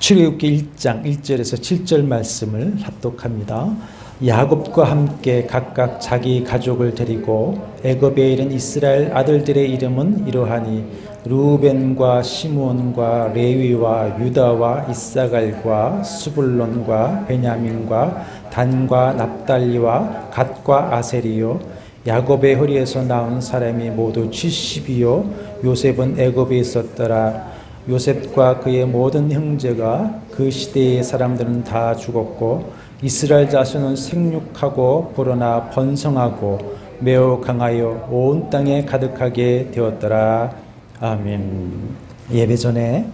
출애굽기 1장 1절에서 7절 말씀을 합독합니다. 야곱과 함께 각각 자기 가족을 데리고 애굽에 이른 이스라엘 아들들의 이름은 이러하니 루벤과 시므온과 레위와 유다와 이사갈과 스불론과 베냐민과 단과 납달리와 갓과 아셀이요 야곱의 허리에서 나온 사람이 모두 70이요 요셉은 애굽에 있었더라. 요셉과 그의 모든 형제가 그 시대의 사람들은 다 죽었고 이스라엘 자손은 생육하고 불어나 번성하고 매우 강하여 온 땅에 가득하게 되었더라. 아멘. 예배 전에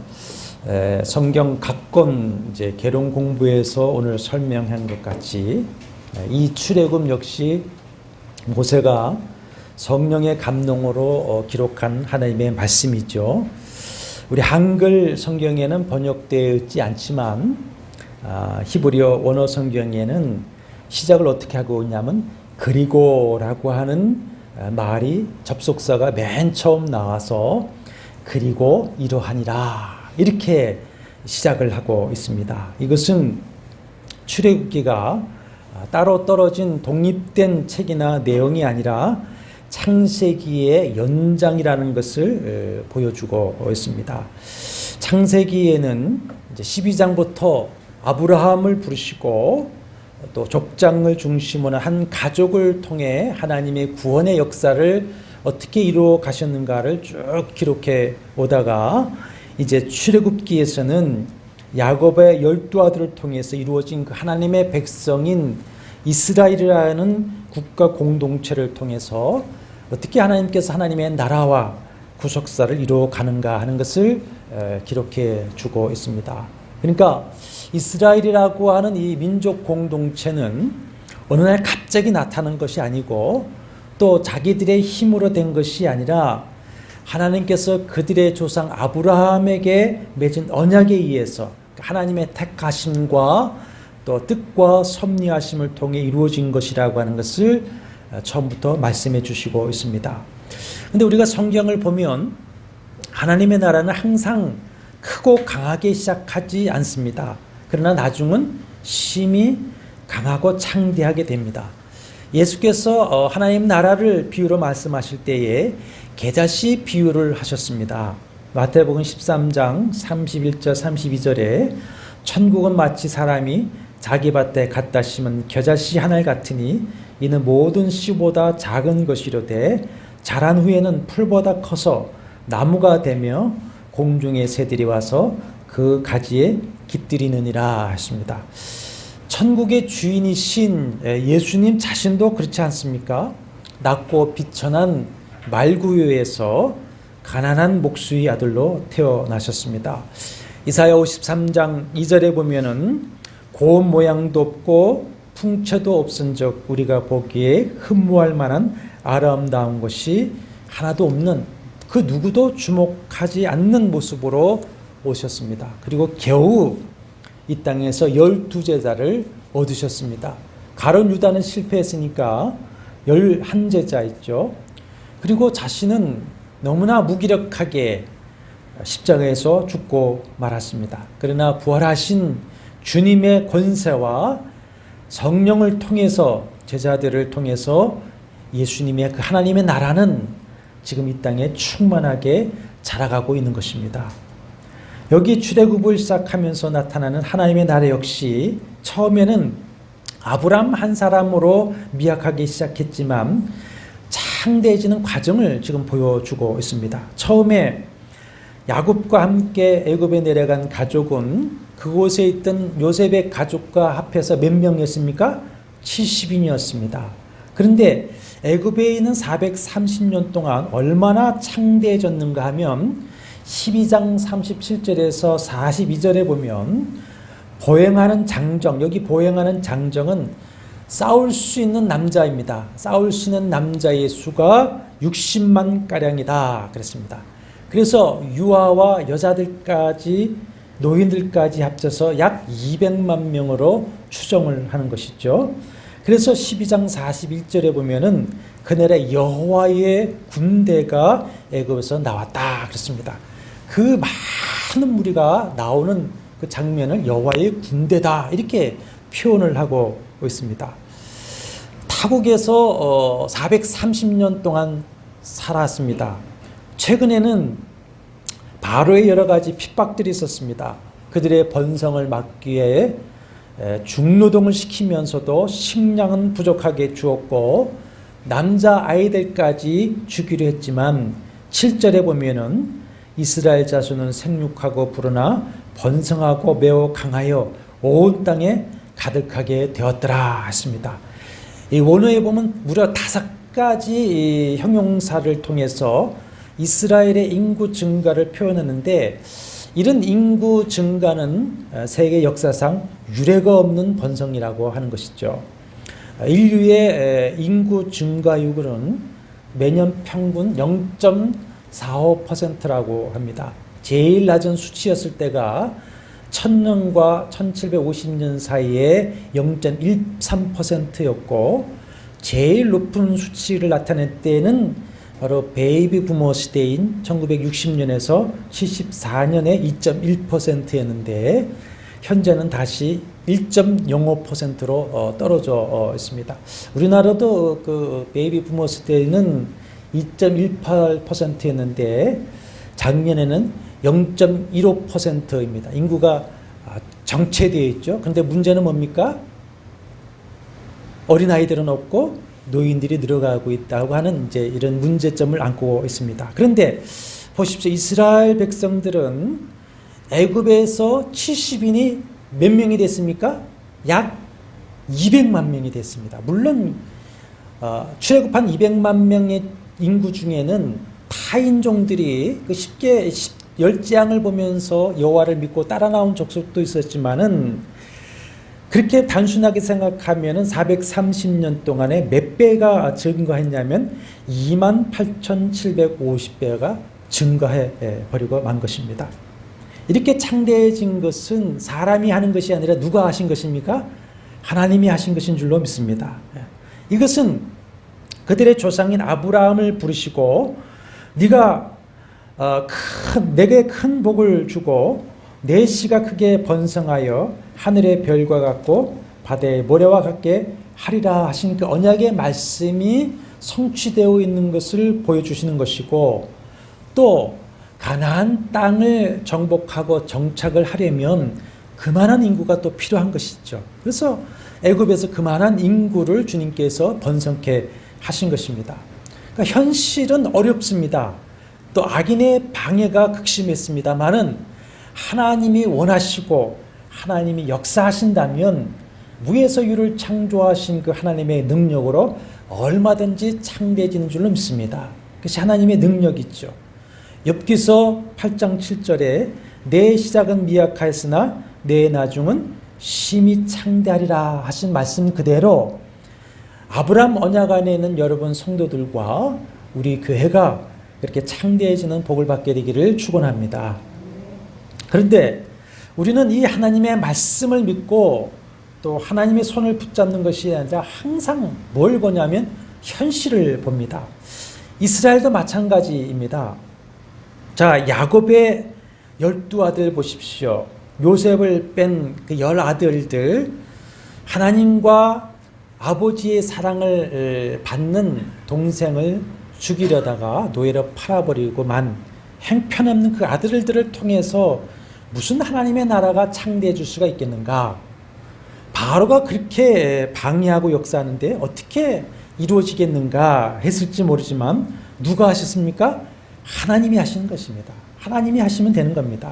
성경 각권 이제 개론 공부에서 오늘 설명한 것 같이 이 출애굽 역시 모세가 성령의 감동으로 기록한 하나님의 말씀이죠. 우리 한글 성경에는 번역되어 있지 않지만 히브리어 원어 성경에는 시작을 어떻게 하고 있냐면 그리고라고 하는 말이 접속사가 맨 처음 나와서 그리고 이러하니라 이렇게 시작을 하고 있습니다. 이것은 출애굽기가 따로 떨어진 독립된 책이나 내용이 아니라 창세기의 연장이라는 것을 보여주고 있습니다. 창세기에는 이제 12장부터 아브라함을 부르시고 또 족장을 중심으로 한 가족을 통해 하나님의 구원의 역사를 어떻게 이루어 가셨는가를 쭉 기록해 오다가 이제 출애굽기에서는 야곱의 12아들을 통해서 이루어진 그 하나님의 백성인 이스라엘이라는 국가 공동체를 통해서 어떻게 하나님께서 하나님의 나라와 구속사를 이루어 가는가 하는 것을 기록해 주고 있습니다. 그러니까 이스라엘이라고 하는 이 민족 공동체는 어느 날 갑자기 나타난 것이 아니고 또 자기들의 힘으로 된 것이 아니라 하나님께서 그들의 조상 아브라함에게 맺은 언약에 의해서 하나님의 택하심과 또 뜻과 섭리하심을 통해 이루어진 것이라고 하는 것을 처음부터 말씀해 주시고 있습니다. 그런데 우리가 성경을 보면 하나님의 나라는 항상 크고 강하게 시작하지 않습니다. 그러나 나중은 심히 강하고 창대하게 됩니다. 예수께서 하나님 나라를 비유로 말씀하실 때에 겨자씨 비유를 하셨습니다. 마태복음 13장 31절 32절에 천국은 마치 사람이 자기 밭에 갖다 심은 겨자씨 하나 같으니 이는 모든 씨보다 작은 것이로되 자란 후에는 풀보다 커서 나무가 되며 공중의 새들이 와서 그 가지에 깃들이느니라 하십니다. 천국의 주인이신 예수님 자신도 그렇지 않습니까? 낮고 비천한 말구유에서 가난한 목수의 아들로 태어나셨습니다. 이사야 53장 2절에 보면은 고운 모양도 없고 풍채도 없은즉 우리가 보기에 흠모할 만한 아름다운 것이 하나도 없는 그 누구도 주목하지 않는 모습으로 오셨습니다. 그리고 겨우 이 땅에서 12제자를 얻으셨습니다. 가룟 유다는 실패했으니까 11제자 있죠. 그리고 자신은 너무나 무기력하게 십자가에서 죽고 말았습니다. 그러나 부활하신 주님의 권세와 성령을 통해서 제자들을 통해서 예수님의 그 하나님의 나라는 지금 이 땅에 충만하게 자라가고 있는 것입니다. 여기 출애굽을 시작하면서 나타나는 하나님의 나라 역시 처음에는 아브람 한 사람으로 미약하게 시작했지만 창대해지는 과정을 지금 보여주고 있습니다. 처음에 야곱과 함께 애굽에 내려간 가족은 그곳에 있던 요셉의 가족과 합해서 몇 명이었습니까? 70인이었습니다. 그런데 애굽에 있는 430년 동안 얼마나 창대해졌는가 하면 12장 37절에서 42절에 보면 보행하는 장정, 여기 보행하는 장정은 싸울 수 있는 남자입니다. 싸울 수 있는 남자의 수가 60만 가량이다 그랬습니다. 그래서 유아와 여자들까지 노인들까지 합쳐서 약 200만 명으로 추정을 하는 것이죠. 그래서 12장 41절에 보면은 그날에 여호와의 군대가 애굽에서 나왔다 그랬습니다. 그 많은 무리가 나오는 그 장면을 여호와의 군대다 이렇게 표현을 하고 있습니다. 타국에서 430년 동안 살았습니다. 최근에는 바로의 여러 가지 핍박들이 있었습니다. 그들의 번성을 막기 위해 중노동을 시키면서도 식량은 부족하게 주었고 남자 아이들까지 죽이려 했지만 7절에 보면은 이스라엘 자손은 생육하고 불어나 번성하고 매우 강하여 온 땅에 가득하게 되었더라 했습니다. 이 원어에 보면 무려 5가지 형용사를 통해서 이스라엘의 인구 증가를 표현하는데 이런 인구 증가는 세계 역사상 유례가 없는 번성이라고 하는 것이죠. 인류의 인구 증가율은 매년 평균 0.45%라고 합니다. 제일 낮은 수치였을 때가 1000년과 1750년 사이에 0.13%였고 제일 높은 수치를 나타낼 때는 바로 베이비 부모 시대인 1960년에서 74년에 2.1%였는데 현재는 다시 1.05%로 떨어져 있습니다. 우리나라도 그 베이비 부모 시대는 2.18%였는데 작년에는 0.15%입니다. 인구가 정체되어 있죠. 그런데 문제는 뭡니까? 어린아이들은 없고 노인들이 늘어가고 있다고 하는 이제 이런 문제점을 안고 있습니다. 그런데 보십시오. 이스라엘 백성들은 애굽에서 70인이 몇 명이 됐습니까? 약 200만 명이 됐습니다. 물론 출애굽한 200만 명의 인구 중에는 타인종들이 그 쉽게 열재앙을 보면서 여호와를 믿고 따라 나온 족속도 있었지만은 그렇게 단순하게 생각하면은 430년 동안에 몇 배가 증가했냐면 28,750배가 증가해 버리고 만 것입니다. 이렇게 창대해진 것은 사람이 하는 것이 아니라 누가 하신 것입니까? 하나님이 하신 것인 줄로 믿습니다. 이것은 그들의 조상인 아브라함을 부르시고 네가 내게 큰 복을 주고 내 씨가 크게 번성하여 하늘의 별과 같고 바다의 모래와 같게 하리라 하신 그 언약의 말씀이 성취되어 있는 것을 보여주시는 것이고 또 가나안 땅을 정복하고 정착을 하려면 그만한 인구가 또 필요한 것이죠. 그래서 애굽에서 그만한 인구를 주님께서 번성케 하신 것입니다. 그러니까 현실은 어렵습니다. 또 악인의 방해가 극심했습니다만은 하나님이 원하시고 하나님이 역사하신다면 무에서 유를 창조하신 그 하나님의 능력으로 얼마든지 창대해지는 줄로 믿습니다. 그것이 하나님의 능력이죠. 욥기서 8장 7절에 내 시작은 미약하였으나 내 나중은 심히 창대하리라 하신 말씀 그대로 아브라함 언약 안에 있는 여러분 성도들과 우리 교회가 그렇게 창대해지는 복을 받게 되기를 축원합니다. 그런데 우리는 이 하나님의 말씀을 믿고 또 하나님의 손을 붙잡는 것이 아니라 항상 뭘 보냐면 현실을 봅니다. 이스라엘도 마찬가지입니다. 자, 야곱의 12아들 보십시오. 요셉을 뺀 그 10아들들 하나님과 아버지의 사랑을 받는 동생을 죽이려다가 노예로 팔아버리고만 형편없는 그 아들들을 통해서 무슨 하나님의 나라가 창대해질 수가 있겠는가? 바로가 그렇게 방해하고 역사하는데 어떻게 이루어지겠는가 했을지 모르지만 누가 하셨습니까? 하나님이 하시는 것입니다. 하나님이 하시면 되는 겁니다.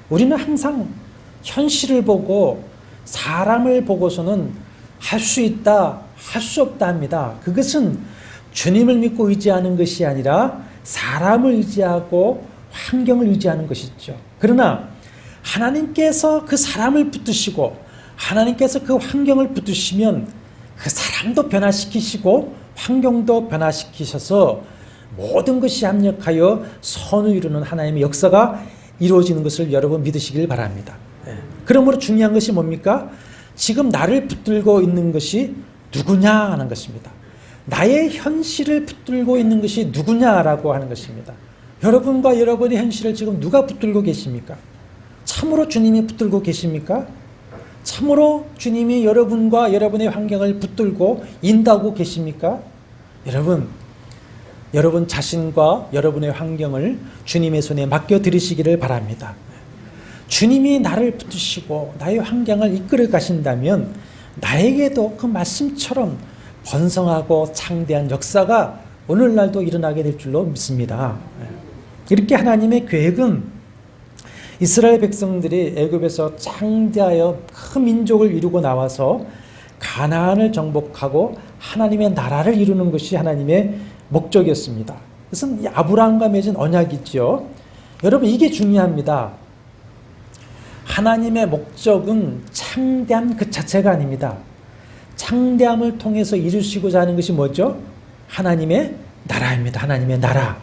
우리는 항상 현실을 보고 사람을 보고서는 할 수 있다, 할 수 없다 합니다. 그것은 주님을 믿고 의지하는 것이 아니라 사람을 의지하고 환경을 의지하는 것이죠. 그러나 하나님께서 그 사람을 붙드시고 하나님께서 그 환경을 붙드시면 그 사람도 변화시키시고 환경도 변화시키셔서 모든 것이 합력하여 선을 이루는 하나님의 역사가 이루어지는 것을 여러분 믿으시길 바랍니다. 그러므로 중요한 것이 뭡니까? 지금 나를 붙들고 있는 것이 누구냐 하는 것입니다. 나의 현실을 붙들고 있는 것이 누구냐라고 하는 것입니다. 여러분과 여러분의 현실을 지금 누가 붙들고 계십니까? 참으로 주님이 붙들고 계십니까? 참으로 주님이 여러분과 여러분의 환경을 붙들고 인도하고 계십니까? 여러분 자신과 여러분의 환경을 주님의 손에 맡겨드리시기를 바랍니다. 주님이 나를 붙드시고 나의 환경을 이끌어 가신다면 나에게도 그 말씀처럼 번성하고 창대한 역사가 오늘날도 일어나게 될 줄로 믿습니다. 이렇게 하나님의 계획은 이스라엘 백성들이 애굽에서 창대하여 큰 민족을 이루고 나와서 가나안을 정복하고 하나님의 나라를 이루는 것이 하나님의 목적이었습니다. 그것은 아브라함과 맺은 언약이죠. 여러분, 이게 중요합니다. 하나님의 목적은 창대함 그 자체가 아닙니다. 창대함을 통해서 이루시고자 하는 것이 뭐죠? 하나님의 나라입니다. 하나님의 나라.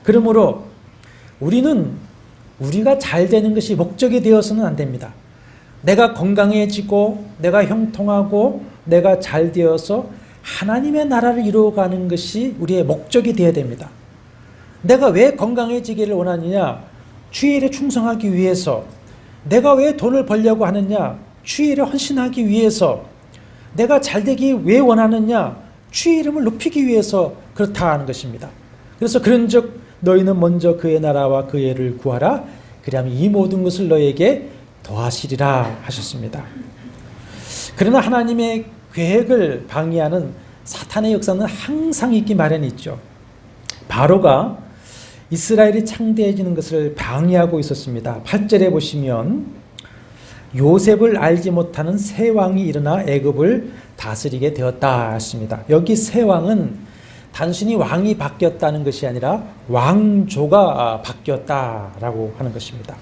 그러므로 우리가 잘 되는 것이 목적이 되어서는 안 됩니다. 내가 건강해지고 내가 형통하고 내가 잘 되어서 하나님의 나라를 이루어가는 것이 우리의 목적이 되어야 됩니다. 내가 왜 건강해지기를 원하느냐? 주의 일에 충성하기 위해서. 내가 왜 돈을 벌려고 하느냐? 주의 일에 헌신하기 위해서. 내가 잘되기 왜 원하느냐? 주의 이름을 높이기 위해서 그렇다 하는 것입니다. 그래서 그런즉 너희는 먼저 그의 나라와 그의 일을 구하라. 그리하면 이 모든 것을 너희에게 더하시리라 하셨습니다. 그러나 하나님의 계획을 방해하는 사탄의 역사는 항상 있기 마련이 있죠. 바로가 이스라엘이 창대해지는 것을 방해하고 있었습니다. 8절에 보시면 요셉을 알지 못하는 새 왕이 일어나 애굽을 다스리게 되었다 했습니다. 여기 새 왕은 단순히 왕이 바뀌었다는 것이 아니라 왕조가 바뀌었다라고 하는 것입니다.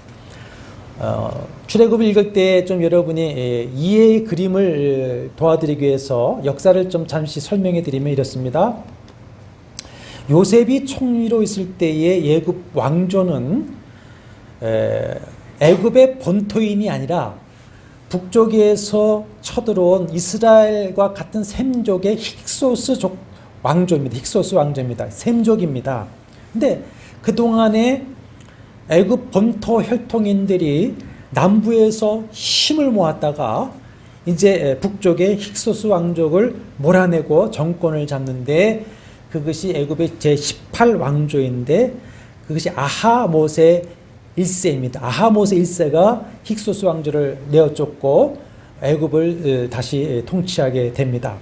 출애굽을 읽을 때 좀 여러분이 이해의 그림을 도와드리기 위해서 역사를 좀 잠시 설명해 드리면 이렇습니다. 요셉이 총리로 있을 때의 애굽 왕조는 애굽의 본토인이 아니라 북쪽에서 쳐들어온 이스라엘과 같은 셈족의 힉소스 왕조입니다. 셈족입니다. 근데 그동안에 애굽 본토 혈통인들이 남부에서 힘을 모았다가 이제 북쪽의 힉소스 왕족을 몰아내고 정권을 잡는데 그것이 애굽의 제18왕조인데 그것이 아하모세 1세입니다. 아하모세 1세가 힉소스 왕조를 내어쫓고 애굽을 다시 통치하게 됩니다.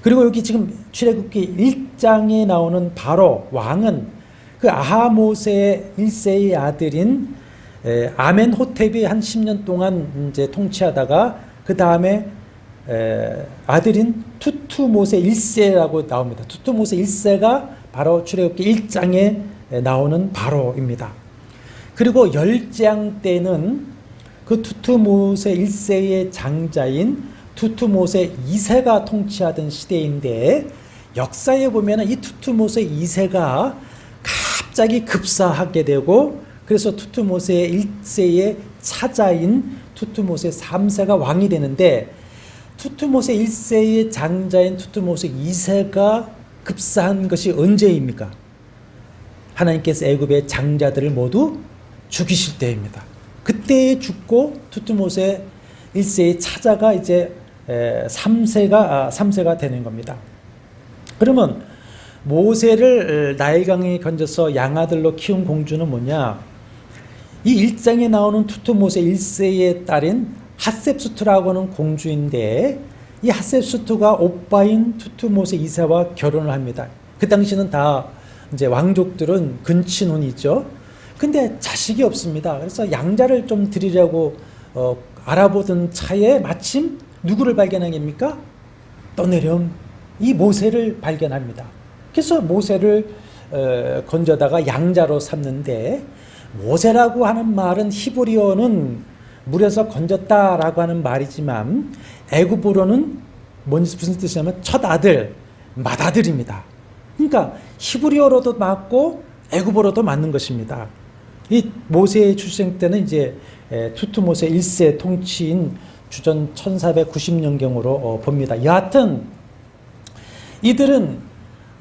그리고 여기 지금 출애굽기 1장에 나오는 바로 왕은 그 아하모세 1세의 아들인 아멘호텝이 한 10년 동안 이제 통치하다가 그 다음에 아들인 투투모세 1세라고 나옵니다. 투투모세 1세가 바로 출애굽기 1장에 나오는 바로입니다. 그리고 열장 때는 그 투투모세 1세의 장자인 투투모세 2세가 통치하던 시대인데 역사에 보면 이 투투모세 2세가 갑자기 급사하게 되고 그래서 투투모세 1세의 차자인 투투모세 3세가 왕이 되는데 투투모세 1세의 장자인 투투모세 2세가 급사한 것이 언제입니까? 하나님께서 애굽의 장자들을 모두 죽이실 때입니다. 그때 죽고 투투모세 1세의 차자가 이제 3세가 되는 겁니다. 그러면 모세를 나일강에 건져서 양아들로 키운 공주는 뭐냐? 이 1장에 나오는 투투모세 1세의 딸인 핫셉수트라고 하는 공주인데 이 핫셉수트가 오빠인 투투모세 2세와 결혼을 합니다. 그 당시는 다 이제 왕족들은 근친혼이죠. 근데 자식이 없습니다. 그래서 양자를 좀 드리려고 알아보던 차에 마침 누구를 발견한 겁니까? 떠내려온 이 모세를 발견합니다. 그래서 모세를 건져다가 양자로 삼는데 모세라고 하는 말은 히브리어는 물에서 건졌다라고 하는 말이지만 애굽어로는 무슨 뜻이냐면 첫 아들, 맏아들입니다. 그러니까 히브리어로도 맞고 애굽어로도 맞는 것입니다. 이 모세의 출생 때는 이제 투투모세 1세 통치인 주전 1490년경으로 봅니다. 여하튼 이들은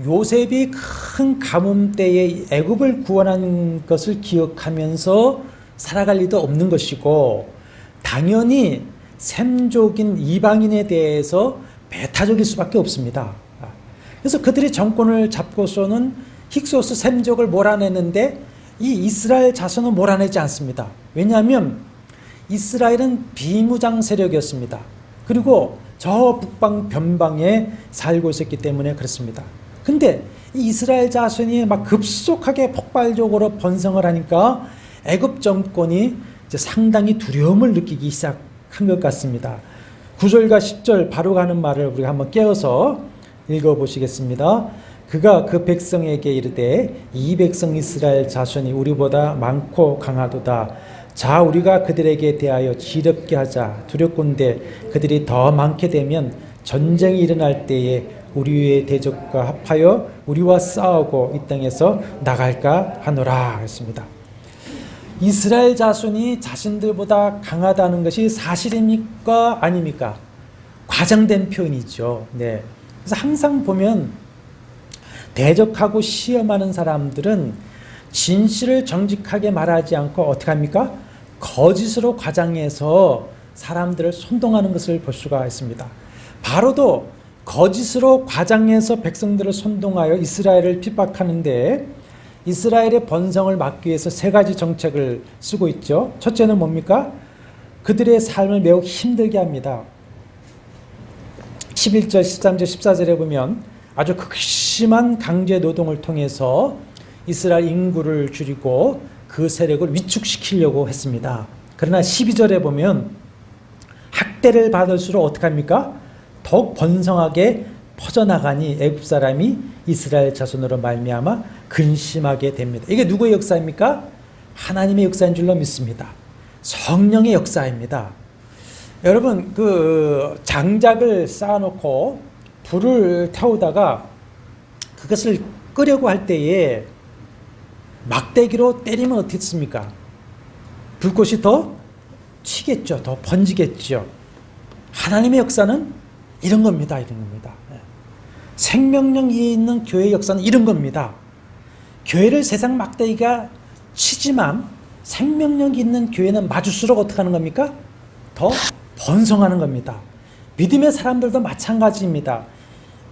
요셉이 큰 가뭄 때에 애굽을 구원한 것을 기억하면서 살아갈 리도 없는 것이고, 당연히 셈족인 이방인에 대해서 배타적일 수밖에 없습니다. 그래서 그들이 정권을 잡고서는 힉소스 셈족을 몰아내는데 이 이스라엘 자손은 몰아내지 않습니다. 왜냐하면 이스라엘은 비무장 세력이었습니다. 그리고 저 북방 변방에 살고 있었기 때문에 그렇습니다. 근데 이 이스라엘 자손이 막 급속하게 폭발적으로 번성을 하니까 애굽 정권이 이제 상당히 두려움을 느끼기 시작한 것 같습니다. 9절과 10절 바로 가는 말을 우리가 한번 깨어서 읽어보시겠습니다. 그가 그 백성에게 이르되 이 백성 이스라엘 자손이 우리보다 많고 강하도다. 자, 우리가 그들에게 대하여 지럽게 하자. 두렵건대 그들이 더 많게 되면 전쟁이 일어날 때에 우리의 대적과 합하여 우리와 싸우고 이 땅에서 나갈까 하노라 했습니다. 이스라엘 자손이 자신들보다 강하다는 것이 사실입니까? 아닙니까? 과장된 표현이죠. 네. 그래서 항상 보면 대적하고 시험하는 사람들은 진실을 정직하게 말하지 않고 어떻게 합니까? 거짓으로 과장해서 사람들을 선동하는 것을 볼 수가 있습니다. 바로도 거짓으로 과장해서 백성들을 선동하여 이스라엘을 핍박하는데 이스라엘의 번성을 막기 위해서 세 가지 정책을 쓰고 있죠. 첫째는 뭡니까? 그들의 삶을 매우 힘들게 합니다. 11절, 13절, 14절에 보면 아주 극심한 강제 노동을 통해서 이스라엘 인구를 줄이고 그 세력을 위축시키려고 했습니다. 그러나 12절에 보면 학대를 받을수록 어떻게 합니까? 더욱 번성하게 퍼져나가니 애굽 사람이 이스라엘 자손으로 말미암아 근심하게 됩니다. 이게 누구의 역사입니까? 하나님의 역사인 줄로 믿습니다. 성령의 역사입니다. 여러분, 그 장작을 쌓아놓고 불을 태우다가 그것을 끄려고 할 때에 막대기로 때리면 어떻습니까? 불꽃이 더 튀겠죠. 더 번지겠죠. 하나님의 역사는 이런 겁니다. 이런 겁니다. 생명력이 있는 교회의 역사는 이런 겁니다. 교회를 세상 막대기가 치지만 생명력이 있는 교회는 맞을수록 어떻게 하는 겁니까? 더 번성하는 겁니다. 믿음의 사람들도 마찬가지입니다.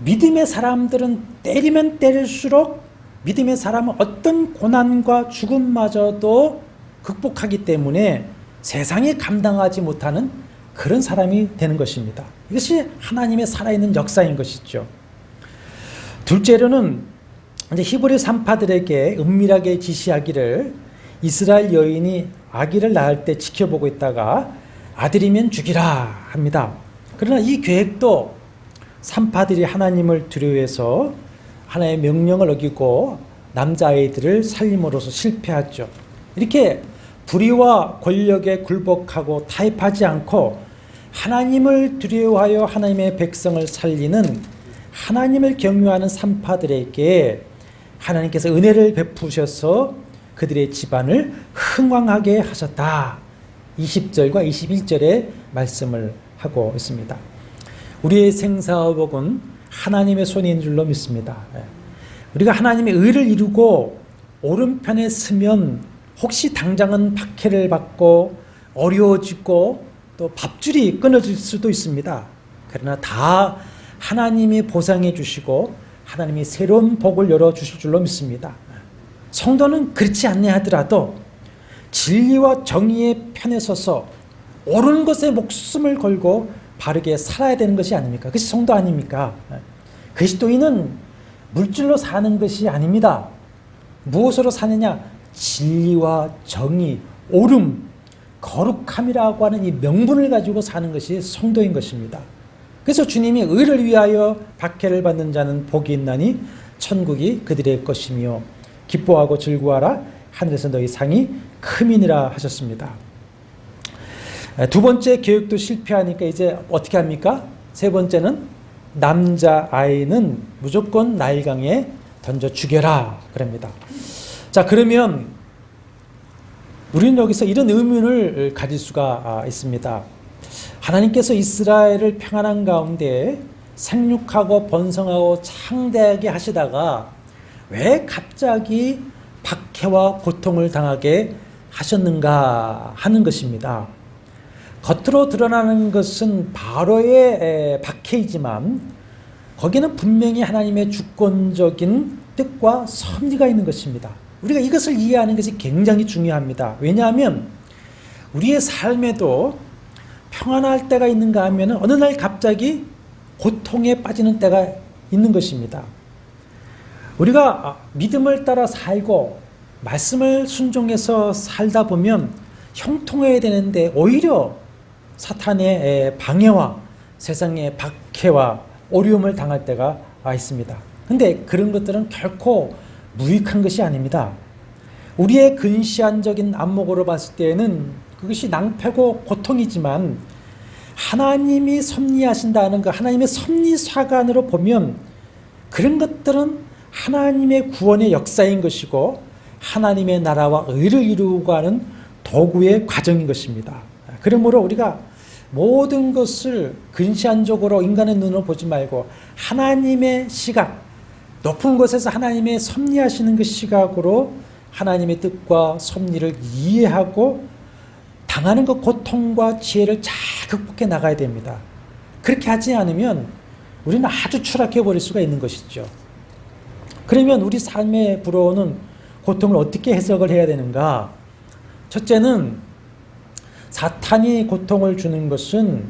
믿음의 사람들은 때리면 때릴수록 믿음의 사람은 어떤 고난과 죽음마저도 극복하기 때문에 세상이 감당하지 못하는 그런 사람이 되는 것입니다. 이것이 하나님의 살아있는 역사인 것이죠. 둘째로는 이제 히브리 산파들에게 은밀하게 지시하기를 이스라엘 여인이 아기를 낳을 때 지켜보고 있다가 아들이면 죽이라 합니다. 그러나 이 계획도 산파들이 하나님을 두려워해서 하나님의 명령을 어기고 남자아이들을 살림으로써 실패하죠. 이렇게 불의와 권력에 굴복하고 타협하지 않고 하나님을 두려워하여 하나님의 백성을 살리는 하나님을 경유하는 산파들에게 하나님께서 은혜를 베푸셔서 그들의 집안을 흥왕하게 하셨다. 20절과 21절의 말씀을 하고 있습니다. 우리의 생사복은 하나님의 손인 줄로 믿습니다. 우리가 하나님의 의를 이루고 오른편에 서면 혹시 당장은 박해를 받고 어려워지고 또 밥줄이 끊어질 수도 있습니다. 그러나 다 하나님이 보상해 주시고 하나님이 새로운 복을 열어주실 줄로 믿습니다. 성도는 그렇지 않냐 하더라도 진리와 정의의 편에 서서 옳은 것에 목숨을 걸고 바르게 살아야 되는 것이 아닙니까? 그것이 성도 아닙니까? 그리스도인은 물질로 사는 것이 아닙니다. 무엇으로 사느냐? 진리와 정의, 옳음, 거룩함이라고 하는 이 명분을 가지고 사는 것이 성도인 것입니다. 그래서 주님이 의를 위하여 박해를 받는 자는 복이 있나니 천국이 그들의 것이며 기뻐하고 즐거워하라 하늘에서 너희 상이 크미니라 하셨습니다. 두 번째 계획도 실패하니까 이제 어떻게 합니까? 세 번째는 남자아이는 무조건 나일강에 던져 죽여라 그럽니다. 자, 그러면 우리는 여기서 이런 의문을 가질 수가 있습니다. 하나님께서 이스라엘을 평안한 가운데 생육하고 번성하고 창대하게 하시다가 왜 갑자기 박해와 고통을 당하게 하셨는가 하는 것입니다. 겉으로 드러나는 것은 바로의 박해이지만 거기는 분명히 하나님의 주권적인 뜻과 섭리가 있는 것입니다. 우리가 이것을 이해하는 것이 굉장히 중요합니다. 왜냐하면 우리의 삶에도 평안할 때가 있는가 하면 어느 날 갑자기 고통에 빠지는 때가 있는 것입니다. 우리가 믿음을 따라 살고 말씀을 순종해서 살다 보면 형통해야 되는데 오히려 사탄의 방해와 세상의 박해와 어려움을 당할 때가 있습니다. 그런데 그런 것들은 결코 무익한 것이 아닙니다. 우리의 근시안적인 안목으로 봤을 때에는 그것이 낭패고 고통이지만 하나님이 섭리하신다는 그 하나님의 섭리사관으로 보면 그런 것들은 하나님의 구원의 역사인 것이고 하나님의 나라와 의를 이루고 하는 도구의 과정인 것입니다. 그러므로 우리가 모든 것을 근시안적으로 인간의 눈으로 보지 말고 하나님의 시각, 높은 곳에서 하나님의 섭리하시는 그 시각으로 하나님의 뜻과 섭리를 이해하고 당하는 그 고통과 지혜를 잘 극복해 나가야 됩니다. 그렇게 하지 않으면 우리는 아주 추락해 버릴 수가 있는 것이죠. 그러면 우리 삶에 불어오는 고통을 어떻게 해석을 해야 되는가? 첫째는 사탄이 고통을 주는 것은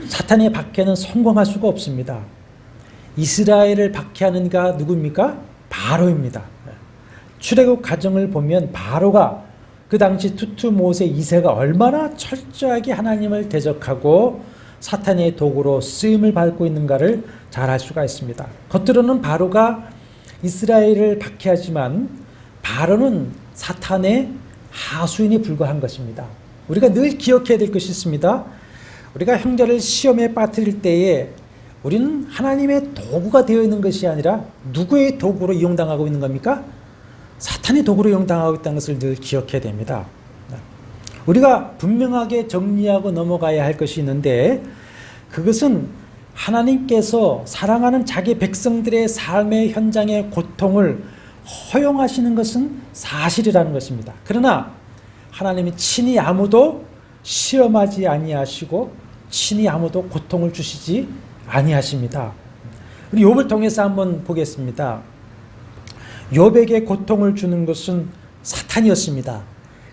사탄의 박해는 성공할 수가 없습니다. 이스라엘을 박해하는 이가 누구입니까? 바로입니다. 출애굽 과정을 보면 바로가 그 당시 투투모세 2세가 얼마나 철저하게 하나님을 대적하고 사탄의 도구로 쓰임을 받고 있는가를 잘 알 수가 있습니다. 겉으로는 바로가 이스라엘을 박해하지만 바로는 사탄의 하수인이 불과한 것입니다. 우리가 늘 기억해야 될 것이 있습니다. 우리가 형제를 시험에 빠뜨릴 때에 우리는 하나님의 도구가 되어 있는 것이 아니라 누구의 도구로 이용당하고 있는 겁니까? 사탄의 도구로 이용당하고 있다는 것을 늘 기억해야 됩니다. 우리가 분명하게 정리하고 넘어가야 할 것이 있는데 그것은 하나님께서 사랑하는 자기 백성들의 삶의 현장의 고통을 허용하시는 것은 사실이라는 것입니다. 그러나 하나님이 친히 아무도 시험하지 아니하시고 친히 아무도 고통을 주시지 아니하십니다. 우리 욥을 통해서 한번 보겠습니다. 욥에게 고통을 주는 것은 사탄이었습니다.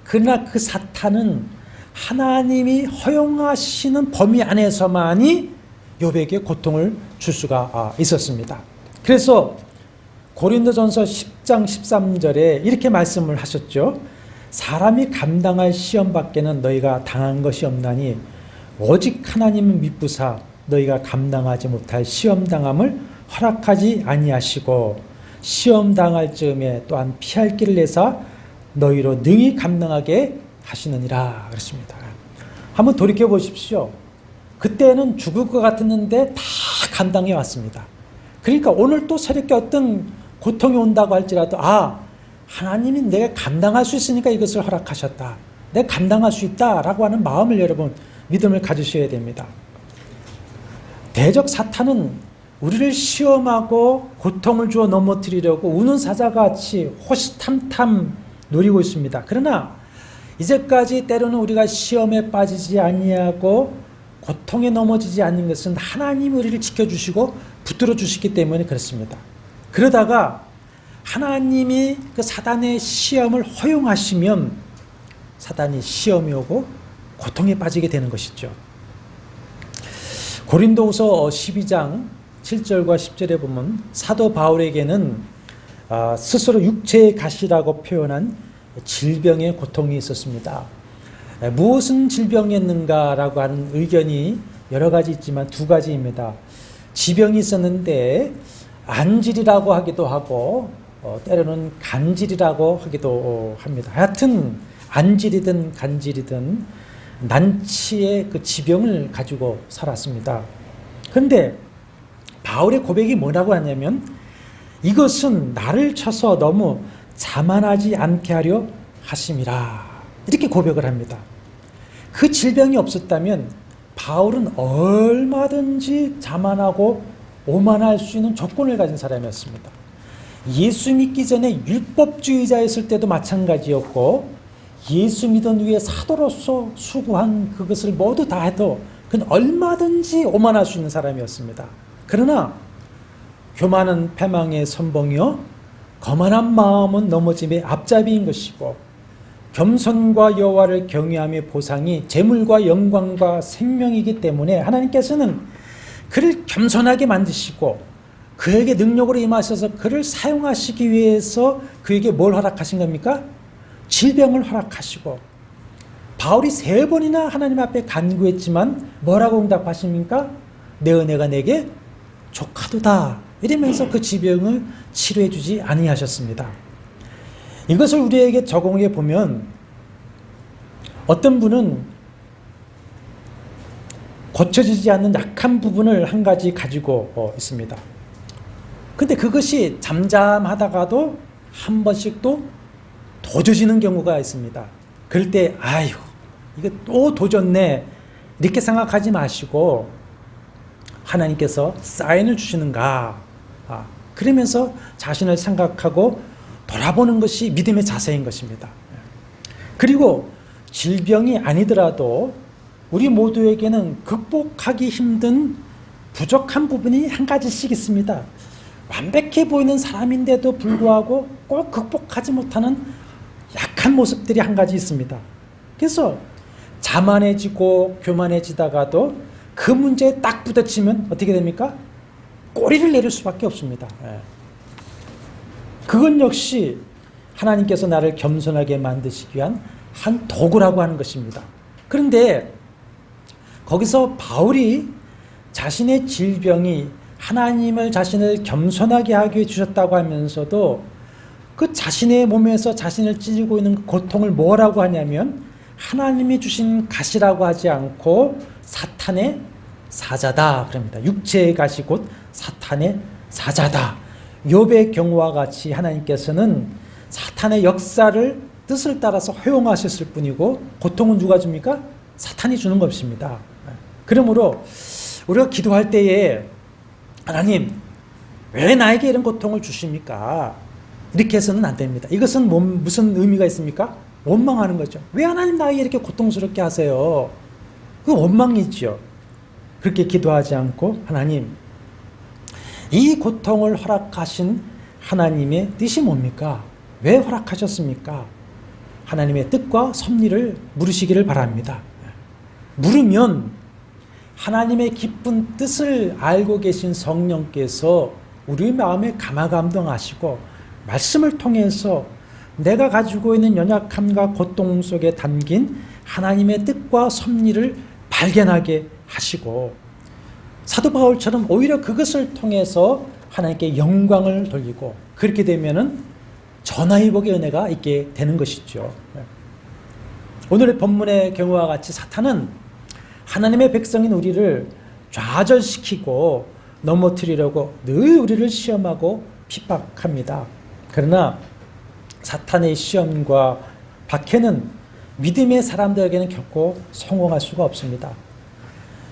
그러나 그 사탄은 하나님이 허용하시는 범위 안에서만이 욥에게 고통을 줄 수가 있었습니다. 그래서 고린도전서 10장 13절에 이렇게 말씀을 하셨죠. 사람이 감당할 시험 밖에는 너희가 당한 것이 없나니 오직 하나님은 미쁘사 너희가 감당하지 못할 시험 당함을 허락하지 아니하시고 시험 당할 즈음에 또한 피할 길을 내사 너희로 능히 감당하게 하시느니라 그랬습니다. 한번 돌이켜 보십시오. 그때는 죽을 것 같았는데 다 감당해 왔습니다. 그러니까 오늘 또 새롭게 어떤 고통이 온다고 할지라도 하나님이 내가 감당할 수 있으니까 이것을 허락하셨다. 내가 감당할 수 있다라고 하는 마음을 여러분 믿음을 가지셔야 됩니다. 대적 사탄은 우리를 시험하고 고통을 주어 넘어뜨리려고 우는 사자같이 호시탐탐 노리고 있습니다. 그러나 이제까지 때로는 우리가 시험에 빠지지 아니하고 고통에 넘어지지 않는 것은 하나님이 우리를 지켜주시고 붙들어 주시기 때문에 그렇습니다. 그러다가 하나님이 그 사단의 시험을 허용하시면 사단이 시험이 오고 고통에 빠지게 되는 것이죠. 고린도후서 12장 7절과 10절에 보면 사도 바울에게는 스스로 육체의 가시라고 표현한 질병의 고통이 있었습니다. 무엇은 질병이었는가라고 하는 의견이 여러 가지 있지만 두 가지입니다. 지병이 있었는데 안질이라고 하기도 하고 때로는 간질이라고 하기도 합니다. 하여튼 안질이든 간질이든 난치의 그 지병을 가지고 살았습니다. 그런데 바울의 고백이 뭐라고 하냐면 이것은 나를 쳐서 너무 자만하지 않게 하려 하심이라 이렇게 고백을 합니다. 그 질병이 없었다면 바울은 얼마든지 자만하고 오만할 수 있는 조건을 가진 사람이었습니다. 예수 믿기 전에 율법주의자였을 때도 마찬가지였고 예수 믿은 후에 사도로서 수고한 그것을 모두 다 해도 그는 얼마든지 오만할 수 있는 사람이었습니다. 그러나 교만은 패망의 선봉이요 거만한 마음은 넘어짐의 앞잡이인 것이고 겸손과 여호와를 경외함의 보상이 재물과 영광과 생명이기 때문에 하나님께서는 그를 겸손하게 만드시고 그에게 능력으로 임하셔서 그를 사용하시기 위해서 그에게 뭘 허락하신 겁니까? 질병을 허락하시고 바울이 3번이나 하나님 앞에 간구했지만 뭐라고 응답하십니까? 내 은혜가 내게 족하도다 이러면서 그 질병을 치료해 주지 아니하셨습니다. 이것을 우리에게 적용해 보면 어떤 분은 고쳐지지 않는 약한 부분을 한 가지 가지고 있습니다. 근데 그것이 잠잠하다가도 한 번씩 또 도져지는 경우가 있습니다. 그럴 때 아유 이거 또 도졌네 이렇게 생각하지 마시고 하나님께서 사인을 주시는가 그러면서 자신을 생각하고 돌아보는 것이 믿음의 자세인 것입니다. 그리고 질병이 아니더라도 우리 모두에게는 극복하기 힘든 부족한 부분이 한 가지씩 있습니다. 완벽해 보이는 사람인데도 불구하고 꼭 극복하지 못하는 약한 모습들이 한 가지 있습니다. 그래서 자만해지고 교만해지다가도 그 문제에 딱 부딪히면 어떻게 됩니까? 꼬리를 내릴 수밖에 없습니다. 그건 역시 하나님께서 나를 겸손하게 만드시기 위한 한 도구라고 하는 것입니다. 그런데 거기서 바울이 자신의 질병이 하나님을 자신을 겸손하게 하기 위해 주셨다고 하면서도 그 자신의 몸에서 자신을 찌르고 있는 고통을 뭐라고 하냐면 하나님이 주신 가시라고 하지 않고 사탄의 사자다 그럽니다. 육체의 가시 곧 사탄의 사자다. 욥의 경우와 같이 하나님께서는 사탄의 역사를 뜻을 따라서 허용하셨을 뿐이고 고통은 누가 줍니까? 사탄이 주는 것입니다. 그러므로 우리가 기도할 때에 하나님 왜 나에게 이런 고통을 주십니까? 이렇게 해서는 안 됩니다. 이것은 무슨 의미가 있습니까? 원망하는 거죠. 왜 하나님 나에게 이렇게 고통스럽게 하세요? 그 원망이죠. 그렇게 기도하지 않고 하나님 이 고통을 허락하신 하나님의 뜻이 뭡니까? 왜 허락하셨습니까? 하나님의 뜻과 섭리를 물으시기를 바랍니다. 물으면 하나님의 깊은 뜻을 알고 계신 성령께서 우리 마음에 감화감동하시고 말씀을 통해서 내가 가지고 있는 연약함과 고통 속에 담긴 하나님의 뜻과 섭리를 발견하게 하시고 사도 바울처럼 오히려 그것을 통해서 하나님께 영광을 돌리고 그렇게 되면은 전화위복의 은혜가 있게 되는 것이죠. 오늘의 본문의 경우와 같이 사탄은 하나님의 백성인 우리를 좌절시키고 넘어뜨리려고 늘 우리를 시험하고 핍박합니다. 그러나 사탄의 시험과 박해는 믿음의 사람들에게는 결코 성공할 수가 없습니다.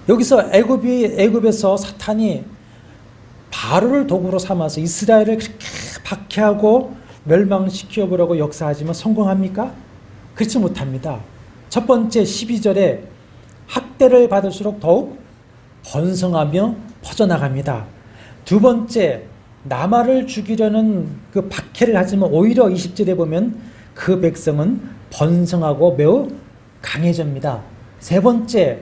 여기서 애굽에서 사탄이 바로를 도구로 삼아서 이스라엘을 그렇게 박해하고 멸망시켜 보려고 역사하지만 성공합니까? 그렇지 못합니다. 첫 번째 12절에 학대를 받을수록 더욱 번성하며 퍼져나갑니다. 두 번째 나마를 죽이려는 그 박해를 하지만 오히려 20절에 보면 그 백성은 번성하고 매우 강해집니다. 세 번째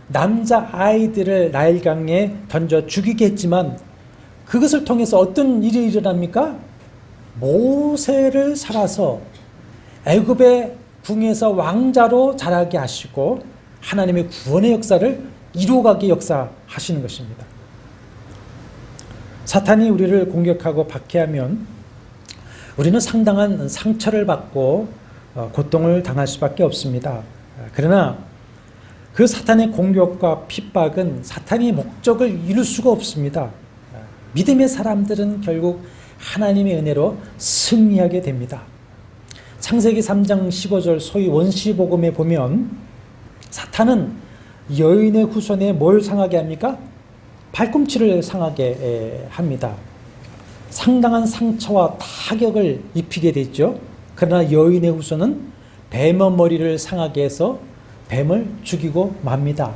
남자 아이들을 나일강에 던져 죽이게 했지만 그것을 통해서 어떤 일이 일어납니까? 모세를 살아서 애굽의 궁에서 왕자로 자라게 하시고 하나님의 구원의 역사를 이루어가게 역사하시는 것입니다. 사탄이 우리를 공격하고 박해하면 우리는 상당한 상처를 받고 고통을 당할 수밖에 없습니다. 그러나 그 사탄의 공격과 핍박은 사탄의 목적을 이룰 수가 없습니다. 믿음의 사람들은 결국 하나님의 은혜로 승리하게 됩니다. 창세기 3장 15절 소위 원시복음에 보면 사탄은 여인의 후손에 뭘 상하게 합니까? 발꿈치를 상하게 합니다. 상당한 상처와 타격을 입히게 되죠. 그러나 여인의 후손은 뱀의 머리를 상하게 해서 뱀을 죽이고 맙니다.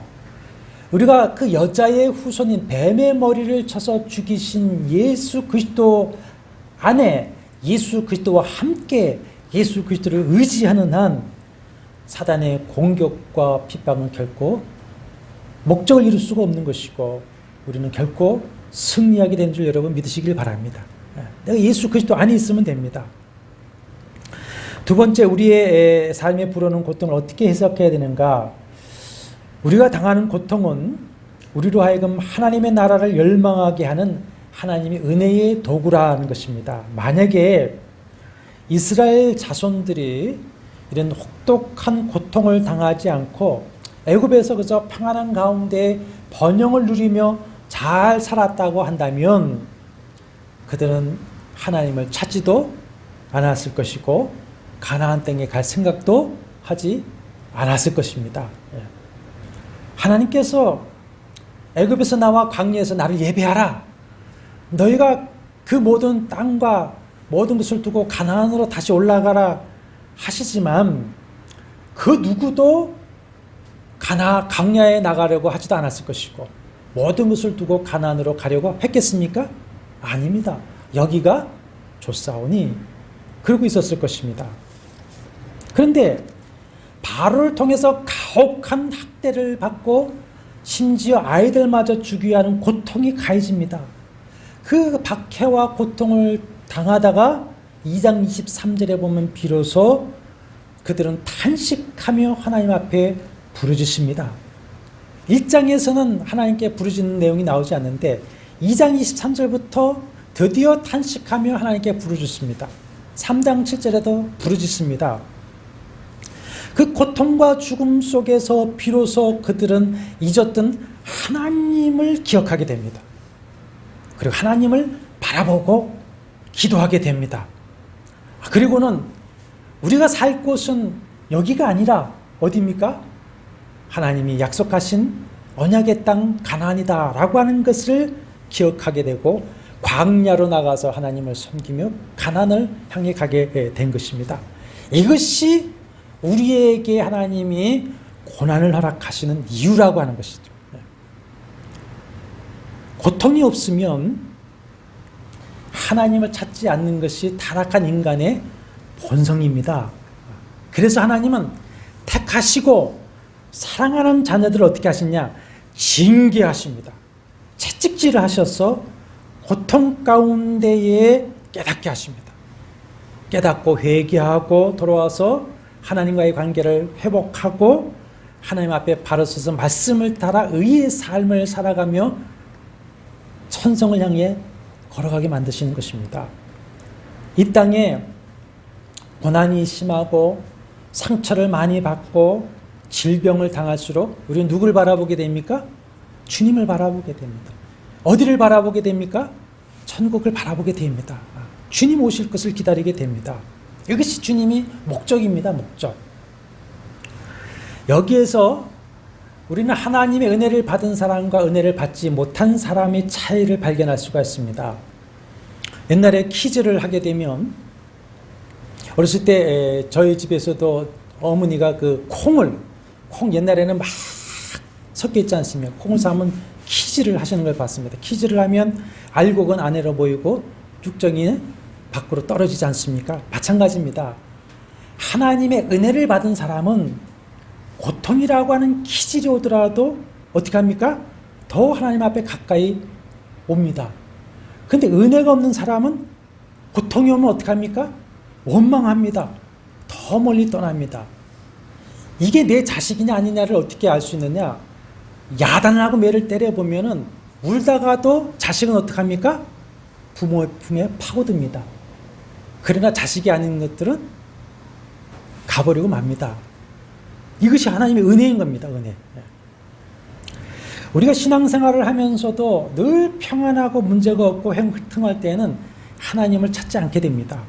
우리가 그 여자의 후손인 뱀의 머리를 쳐서 죽이신 예수 그리스도 안에 예수 그리스도와 함께 예수 그리스도를 의지하는 한 사단의 공격과 핍박은 결코 목적을 이룰 수가 없는 것이고 우리는 결코 승리하게 된 줄 여러분 믿으시길 바랍니다. 내가 예수 그리스도 안에 있으면 됩니다. 두 번째, 우리의 삶에 불어오는 고통을 어떻게 해석해야 되는가? 우리가 당하는 고통은 우리로 하여금 하나님의 나라를 열망하게 하는 하나님의 은혜의 도구라는 것입니다. 만약에 이스라엘 자손들이 이런 혹독한 고통을 당하지 않고 애굽에서 그저 평안한 가운데 번영을 누리며 잘 살았다고 한다면 그들은 하나님을 찾지도 않았을 것이고 가나안 땅에 갈 생각도 하지 않았을 것입니다. 하나님께서 애굽에서 나와 광야에서 나를 예배하라. 너희가 그 모든 땅과 모든 것을 두고 가나안으로 다시 올라가라 하시지만 그 누구도 광야에 나가려고 하지도 않았을 것이고 모든 것을 두고 가나안으로 가려고 했겠습니까? 아닙니다. 여기가 좋사오니 그러고 있었을 것입니다. 그런데 바로를 통해서 가혹한 학대를 받고 심지어 아이들마저 죽이려 하는 고통이 가해집니다. 그 박해와 고통을 당하다가 2장 23절에 보면 비로소 그들은 탄식하며 하나님 앞에 부르짖습니다. 1장에서는 하나님께 부르짖는 내용이 나오지 않는데 2장 23절부터 드디어 탄식하며 하나님께 부르짖습니다. 3장 7절에도 부르짖습니다. 그 고통과 죽음 속에서 비로소 그들은 잊었던 하나님을 기억하게 됩니다. 그리고 하나님을 바라보고 기도하게 됩니다. 그리고는 우리가 살 곳은 여기가 아니라 어디입니까? 하나님이 약속하신 언약의 땅 가나안이다 라고 하는 것을 기억하게 되고 광야로 나가서 하나님을 섬기며 가나안을 향해 가게 된 것입니다. 이것이 우리에게 하나님이 고난을 허락하시는 이유라고 하는 것이죠. 고통이 없으면 하나님을 찾지 않는 것이 타락한 인간의 본성입니다. 그래서 하나님은 택하시고 사랑하는 자녀들을 어떻게 하시냐? 징계하십니다. 채찍질을 하셔서 고통 가운데에 깨닫게 하십니다. 깨닫고 회개하고 돌아와서 하나님과의 관계를 회복하고 하나님 앞에 바로 서서 말씀을 따라 의의 삶을 살아가며 천성을 향해 걸어가게 만드시는 것입니다. 이 땅에 고난이 심하고 상처를 많이 받고 질병을 당할수록 우리는 누굴 바라보게 됩니까? 주님을 바라보게 됩니다. 어디를 바라보게 됩니까? 천국을 바라보게 됩니다. 주님 오실 것을 기다리게 됩니다. 이것이 주님이 목적입니다. 목적. 여기에서 우리는 하나님의 은혜를 받은 사람과 은혜를 받지 못한 사람의 차이를 발견할 수가 있습니다. 옛날에 퀴즈를 하게 되면 어렸을 때 저희 집에서도 어머니가 그 콩 옛날에는 막 섞여 있지 않습니까? 콩을 사면 퀴즈를 하시는 걸 봤습니다. 퀴즈를 하면 알곡은 안으로 보이고 쭉정이 밖으로 떨어지지 않습니까? 마찬가지입니다. 하나님의 은혜를 받은 사람은 고통이라고 하는 기질이 오더라도 어떻게 합니까? 더 하나님 앞에 가까이 옵니다. 근데 은혜가 없는 사람은 고통이 오면 어떻게 합니까? 원망합니다. 더 멀리 떠납니다. 이게 내 자식이냐 아니냐를 어떻게 알 수 있느냐? 야단을 하고 매를 때려보면은 울다가도 자식은 어떻게 합니까? 부모의 품에 파고듭니다. 그러나 자식이 아닌 것들은 가버리고 맙니다. 이것이 하나님의 은혜인 겁니다. 은혜. 우리가 신앙생활을 하면서도 늘 평안하고 문제가 없고 행복할 때는 하나님을 찾지 않게 됩니다.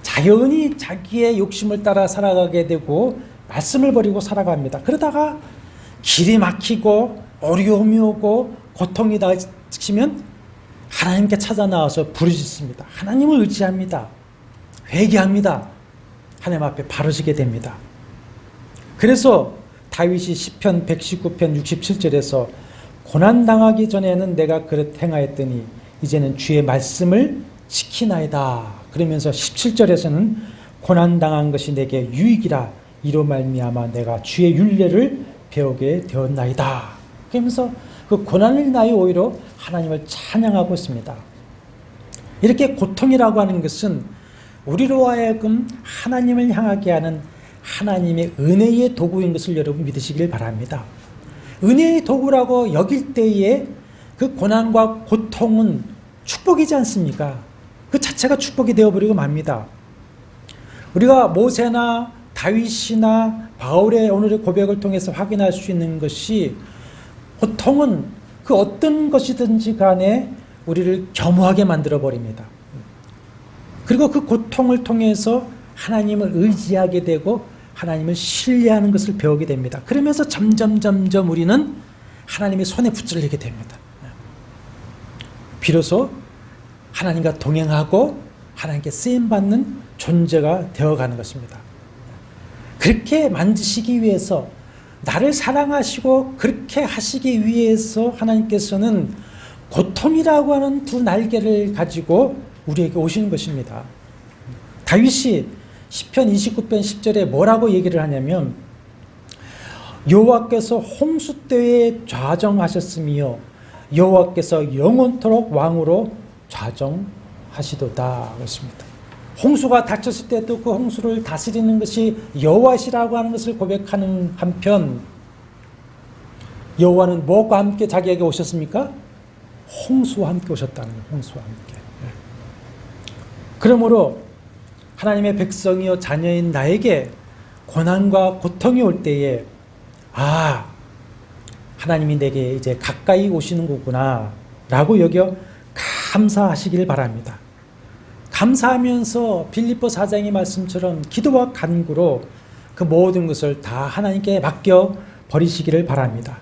자연히 자기의 욕심을 따라 살아가게 되고 말씀을 버리고 살아갑니다. 그러다가 길이 막히고 어려움이 오고 고통이 닥치면 하나님께 찾아 나와서 부르짖습니다. 하나님을 의지합니다. 회개합니다. 하나님 앞에 바르시게 됩니다. 그래서 다윗이 시편 119편 67절에서 고난당하기 전에는 내가 그릇 행하였더니 이제는 주의 말씀을 지키나이다. 그러면서 17절에서는 고난당한 것이 내게 유익이라 이로 말미암아 내가 주의 율례를 배우게 되었나이다. 그러면서 그 고난을 인하여 오히려 하나님을 찬양하고 있습니다. 이렇게 고통이라고 하는 것은 우리로 하여금 하나님을 향하게 하는 하나님의 은혜의 도구인 것을 여러분 믿으시길 바랍니다. 은혜의 도구라고 여길 때에 그 고난과 고통은 축복이지 않습니까? 그 자체가 축복이 되어버리고 맙니다. 우리가 모세나 다윗이나 바울의 오늘의 고백을 통해서 확인할 수 있는 것이 고통은 그 어떤 것이든지 간에 우리를 겸허하게 만들어버립니다. 그리고 그 고통을 통해서 하나님을 의지하게 되고 하나님을 신뢰하는 것을 배우게 됩니다. 그러면서 점점 우리는 하나님의 손에 붙들리게 됩니다. 비로소 하나님과 동행하고 하나님께 쓰임받는 존재가 되어가는 것입니다. 그렇게 만드시기 위해서 나를 사랑하시고 그렇게 하시기 위해서 하나님께서는 고통이라고 하는 두 날개를 가지고 우리에게 오시는 것입니다. 다윗이 시편 29편 10절에 뭐라고 얘기를 하냐면 여호와께서 홍수 때에 좌정하셨으며 여호와께서 영원토록 왕으로 좌정하시도다 그렇습니다. 홍수가 닥쳤을 때도 그 홍수를 다스리는 것이 여호와시라고 하는 것을 고백하는 한편 여호와는 무엇과 함께 자기에게 오셨습니까? 홍수와 함께 오셨다는 거예요. 홍수와 함께. 그러므로 하나님의 백성이요 자녀인 나에게 고난과 고통이 올 때에 하나님이 내게 이제 가까이 오시는 거구나 라고 여겨 감사하시길 바랍니다. 감사하면서 빌립보 4장의 말씀처럼 기도와 간구로 그 모든 것을 다 하나님께 맡겨 버리시기를 바랍니다.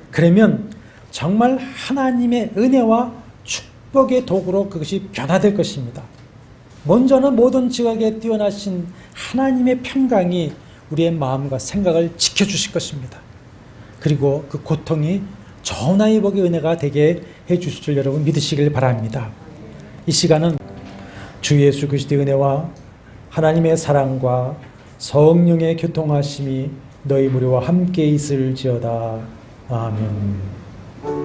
그러면 정말 하나님의 은혜와 축복의 도구로 그것이 변화될 것입니다. 먼저는 모든 지각에 뛰어나신 하나님의 평강이 우리의 마음과 생각을 지켜주실 것입니다. 그리고 그 고통이 전하의 복의 은혜가 되게 해주실 줄 여러분 믿으시길 바랍니다. 이 시간은 주 예수 그리스도의 은혜와 하나님의 사랑과 성령의 교통하심이 너희 무리와 함께 있을지어다. 아멘.